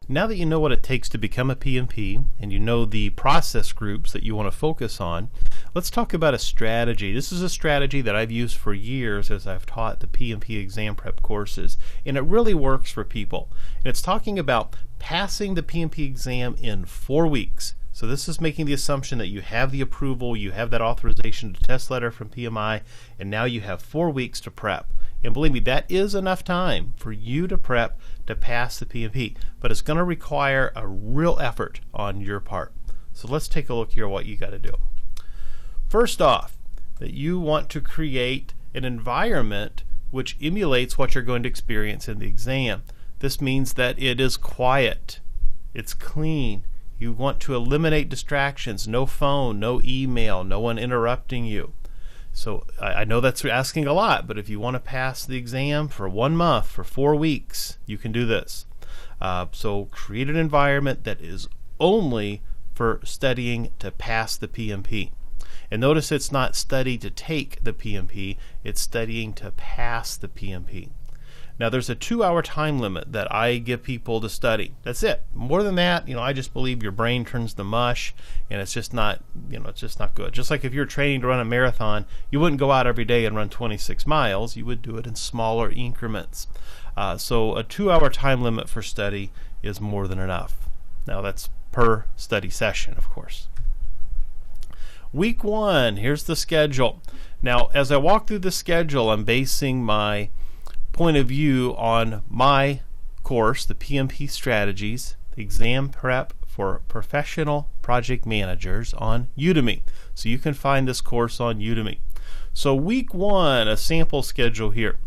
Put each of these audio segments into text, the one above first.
Now that you know what it takes to become a PMP and you know the process groups that you want to focus on, let's talk about a strategy. This is a strategy that I've used for years as I've taught the PMP exam prep courses, and it really works for people. And it's talking about passing the PMP exam in 4 weeks. So this is making the assumption that you have the approval, you have that authorization to test letter from PMI, and now you have 4 weeks to prep. And believe me, that is enough time for you to prep to pass the PMP, but it's going to require a real effort on your part. So let's take a look here what you got to do. First off, that you want to create an environment which emulates what you're going to experience in the exam. This means that it is quiet, it's clean. You want to eliminate distractions, no phone, no email, no one interrupting you. So I know that's asking a lot, but if you want to pass the exam for 1 month, for 4 weeks, you can do this. So create an environment that is only for studying to pass the PMP. And notice it's not study to take the PMP, it's studying to pass the PMP. Now there's a 2-hour time limit that I give people to study. That's it. More than that, I just believe your brain turns to mush, and it's just not, it's just not good. Just like if you're training to run a marathon, you wouldn't go out every day and run 26 miles. You would do it in smaller increments. So a 2-hour time limit for study is more than enough. Now that's per study session, of course. Week 1, here's the schedule. Now as I walk through the schedule, I'm basing my point of view on my course, the PMP Strategies, the Exam Prep for Professional Project Managers on Udemy. So you can find this course on Udemy. So week 1, a sample schedule here.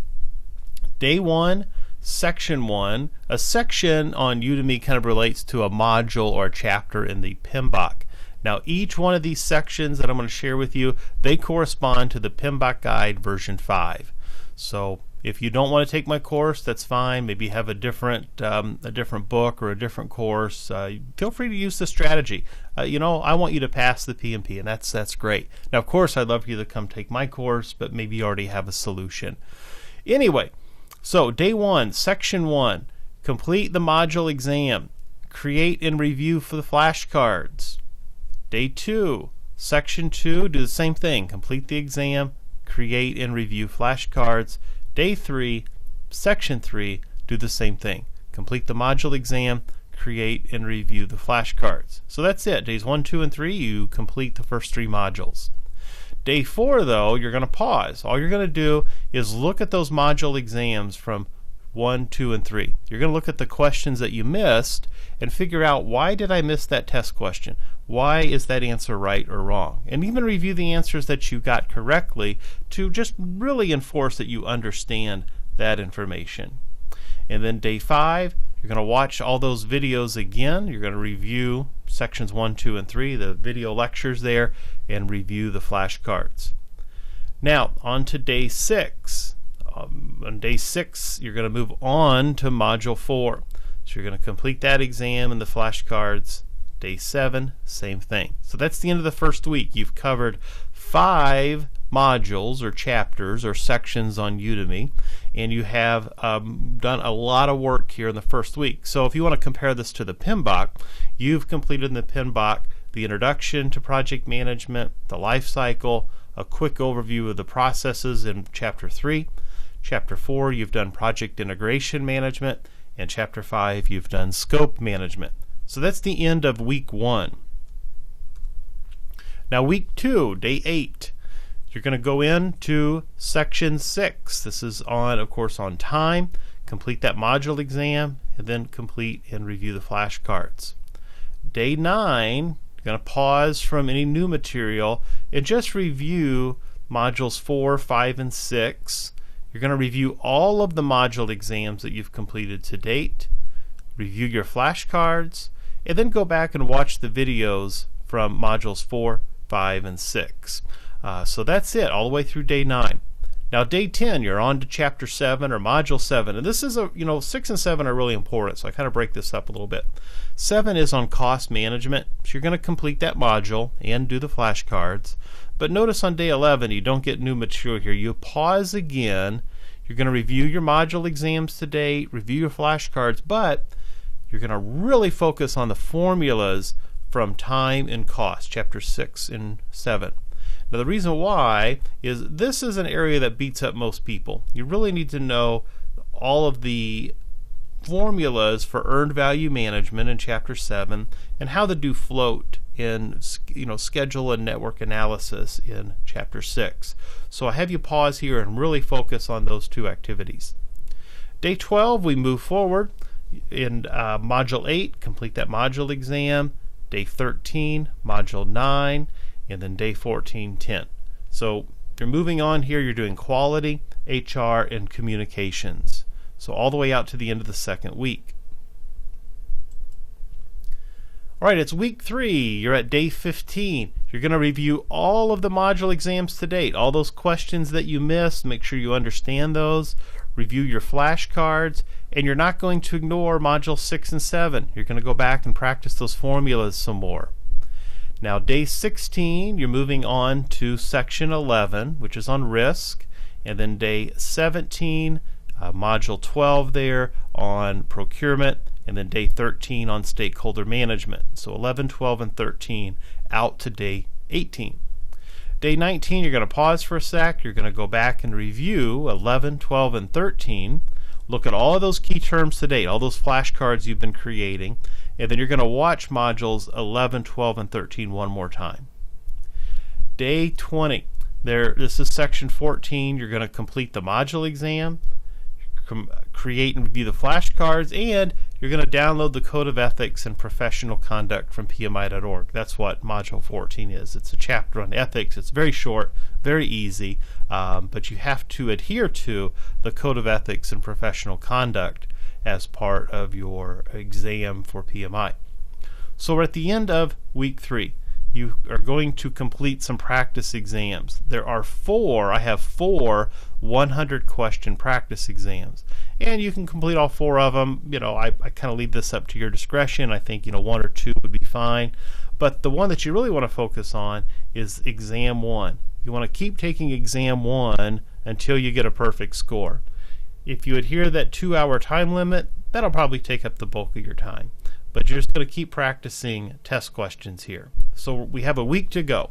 Day 1, section 1. A section on Udemy kind of relates to a module or a chapter in the PMBOK. Now each one of these sections that I'm going to share with you, they correspond to the PMBOK Guide version 5. So if you don't want to take my course, that's fine. Maybe have a different book or a different course. Feel free to use the strategy. I want you to pass the PMP, and that's great. Now, of course, I'd love for you to come take my course, but maybe you already have a solution. Anyway, so day 1, section 1, complete the module exam. Create and review for the flashcards. Day 2, section 2, do the same thing. Complete the exam, create and review flashcards. Day 3, section 3, do the same thing. Complete the module exam, create and review the flashcards. So that's it. Days 1, 2, and 3, you complete the first 3 modules. Day 4, though, you're going to pause. All you're going to do is look at those module exams from 1, 2, and 3. You're going to look at the questions that you missed and figure out, why did I miss that test question? Why is that answer right or wrong? And even review the answers that you got correctly to just really enforce that you understand that information. And then day 5, you're going to watch all those videos again. You're going to review sections 1, 2, and 3, the video lectures there, and review the flashcards. Now, on to day 6. On day 6, you're going to move on to module 4. So you're going to complete that exam and the flashcards. Day 7, same thing. So that's the end of the first week. You've covered 5 modules or chapters or sections on Udemy, and you have done a lot of work here in the first week. So if you want to compare this to the PMBOK, you've completed in the PMBOK the introduction to project management, the life cycle, a quick overview of the processes in chapter 3. Chapter 4, you've done project integration management, and chapter 5, you've done scope management. So that's the end of week 1. Now week 2, day 8, you're going to go into section 6. This is on, of course, on time. Complete that module exam, and then complete and review the flashcards. Day 9, you're going to pause from any new material and just review modules 4, 5, and 6. You're going to review all of the module exams that you've completed to date, review your flashcards, and then go back and watch the videos from modules 4, 5, and 6. So that's it, all the way through day 9. Now day 10, you're on to chapter 7 or module 7, and this is 6 and 7 are really important, so I kind of break this up a little bit. 7 is on cost management, so you're going to complete that module and do the flashcards. But notice on day 11, you don't get new material here. You pause again. You're going to review your module exams to date, review your flashcards, but you're going to really focus on the formulas from time and cost, chapter 6 and 7. Now the reason why is this is an area that beats up most people. You really need to know all of the formulas for earned value management in chapter 7 and how to do float in schedule and network analysis in chapter 6. So I have you pause here and really focus on those two activities. Day 12, we move forward in module 8, complete that module exam. Day 13, module 9, and then day 14, 10. So you're moving on here, you're doing quality, HR, and communications. So all the way out to the end of the second week. All right, it's week 3. You're at day 15. You're going to review all of the module exams to date, all those questions that you missed. Make sure you understand those. Review your flashcards, and you're not going to ignore module 6 and 7. You're going to go back and practice those formulas some more. Now, day 16, you're moving on to section 11, which is on risk, and then day 17, module 12 there on procurement, and then day 13 on stakeholder management. So 11, 12, and 13 out to day 18. Day 19, you're going to pause for a sec. You're going to go back and review 11, 12, and 13. Look at all of those key terms to date, all those flashcards you've been creating, and then you're going to watch modules 11, 12, and 13 one more time. Day 20, this is section 14. You're going to complete the module exam, create and review the flashcards, and you're going to download the Code of Ethics and Professional Conduct from PMI.org. That's what module 14 is. It's a chapter on ethics. It's very short, very easy, but you have to adhere to the Code of Ethics and Professional Conduct as part of your exam for PMI. So we're at the end of week 3. You are going to complete some practice exams. I have 4 100 question practice exams, and you can complete all 4 of them. I kind of leave this up to your discretion. I think 1 or 2 would be fine, but the one that you really want to focus on is exam 1. You want to keep taking exam 1 until you get a perfect score. If you adhere to that 2-hour time limit, that'll probably take up the bulk of your time. But you're just going to keep practicing test questions here. So we have a week to go.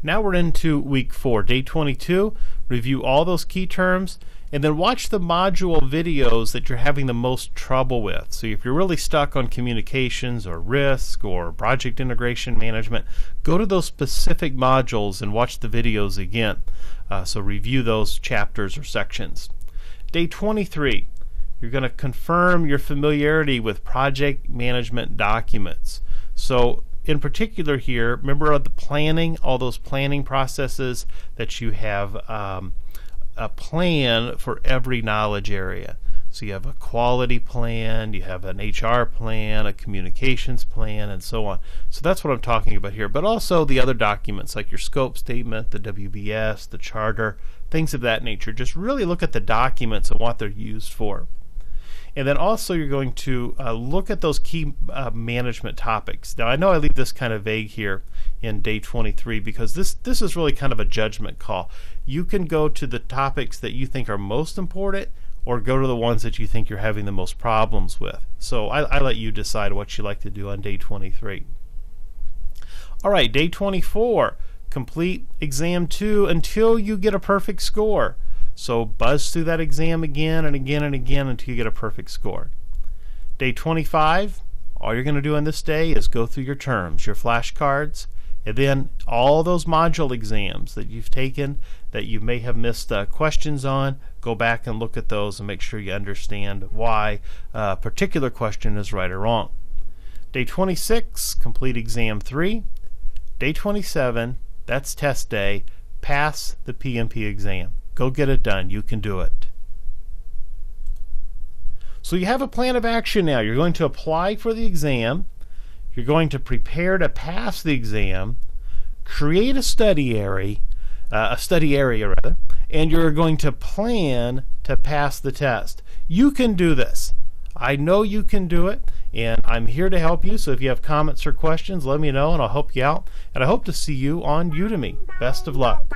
Now we're into week 4, day 22. Review all those key terms, and then watch the module videos that you're having the most trouble with. So if you're really stuck on communications or risk or project integration management, go to those specific modules and watch the videos again. So review those chapters or sections. Day 23. You're going to confirm your familiarity with project management documents. So in particular here, remember the planning, all those planning processes that you have a plan for every knowledge area. So you have a quality plan, you have an HR plan, a communications plan, and so on. So that's what I'm talking about here. But also the other documents like your scope statement, the WBS, the charter, things of that nature. Just really look at the documents and what they're used for. And then also you're going to look at those key management topics. Now I know I leave this kind of vague here in day 23 because this is really kind of a judgment call. You can go to the topics that you think are most important or go to the ones that you think you're having the most problems with. So I let you decide what you like to do on day 23. All right, day 24. Complete exam 2 until you get a perfect score. So buzz through that exam again and again and again until you get a perfect score. Day 25, all you're going to do on this day is go through your terms, your flashcards, and then all those module exams that you've taken that you may have missed questions on, go back and look at those and make sure you understand why a particular question is right or wrong. Day 26, complete exam 3. Day 27, that's test day, pass the PMP exam. Go get it done. You can do it. So you have a plan of action now. You're going to apply for the exam. You're going to prepare to pass the exam, create a study area, a study area rather, and you're going to plan to pass the test. You can do this. I know you can do it, and I'm here to help you. So if you have comments or questions, let me know and I'll help you out. And I hope to see you on Udemy. Best of luck.